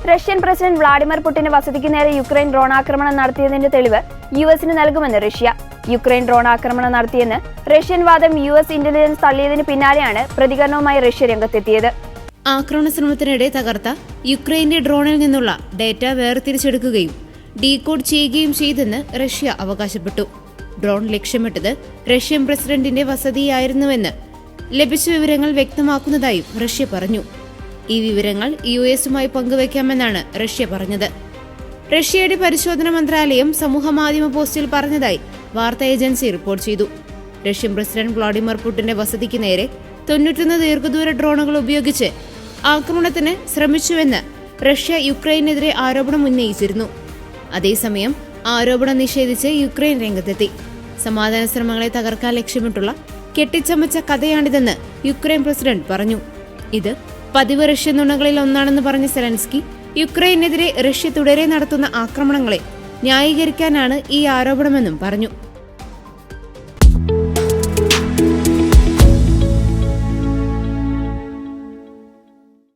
Russian president Vladimir പുടിന്റെ വസതിക്ക് നേരെ Ukraine drone ആക്രമണം നടത്തിയതിന്റെ തെളിവ് യുഎസിന് നൽകുമെന്ന് റഷ്യ. യുക്രൈൻ ഡ്രോൺ ആക്രമണം നടത്തിയെന്ന് റഷ്യൻ വാദം യുഎസ് ഇന്റലിജൻസ് തള്ളിയതിന് പിന്നാലെയാണ് പ്രതികരണവുമായി റഷ്യ രംഗത്തെത്തിയത്. ആക്രമണ ശ്രമത്തിനിടെ തകർത്ത യുക്രൈന്റെ ഡ്രോണിൽ നിന്നുള്ള ഡേറ്റ വേർതിരിച്ചെടുക്കുകയും ഡീകോഡ് ചെയ്യുകയും ചെയ്തെന്ന് റഷ്യ അവകാശപ്പെട്ടു. ഡ്രോൺ ലക്ഷ്യമിട്ടത് റഷ്യൻ പ്രസിഡന്റിന്റെ വസതിയായിരുന്നുവെന്ന് ലഭിച്ച വിവരങ്ങൾ വ്യക്തമാക്കുന്നതായും റഷ്യ പറഞ്ഞു. ഈ വിവരങ്ങൾ യുഎസുമായി പങ്കുവയ്ക്കാമെന്നാണ് റഷ്യ പറഞ്ഞത്. റഷ്യയുടെ പരിശോധന മന്ത്രാലയം സമൂഹമാധ്യമ പോസ്റ്റിൽ പറഞ്ഞതായി വാർത്താ ഏജൻസി റിപ്പോർട്ട് ചെയ്തു. റഷ്യൻ പ്രസിഡന്റ് വ്ളാഡിമിർ പുടിന്റെ വസതിക്ക് നേരെ 91 ദീർഘദൂര ഡ്രോണുകൾ ഉപയോഗിച്ച് ആക്രമണത്തിന് ശ്രമിച്ചുവെന്ന് റഷ്യ യുക്രൈനെതിരെ ആരോപണം ഉന്നയിച്ചിരുന്നു. അതേസമയം ആരോപണം നിഷേധിച്ച് യുക്രൈൻ രംഗത്തെത്തി. സമാധാന ശ്രമങ്ങളെ തകർക്കാൻ ലക്ഷ്യമിട്ടുള്ള കെട്ടിച്ചമച്ച കഥയാണിതെന്ന് യുക്രൈൻ പ്രസിഡന്റ് പറഞ്ഞു. ഇത് പതിവ് റഷ്യൻ നുണകളിൽ ഒന്നാണെന്ന് പറഞ്ഞ സെലൻസ്കി യുക്രൈനെതിരെ റഷ്യ തുടരെ നടത്തുന്ന ആക്രമണങ്ങളെ ന്യായീകരിക്കാനാണ് ഈ ആരോപണമെന്നും പറഞ്ഞു.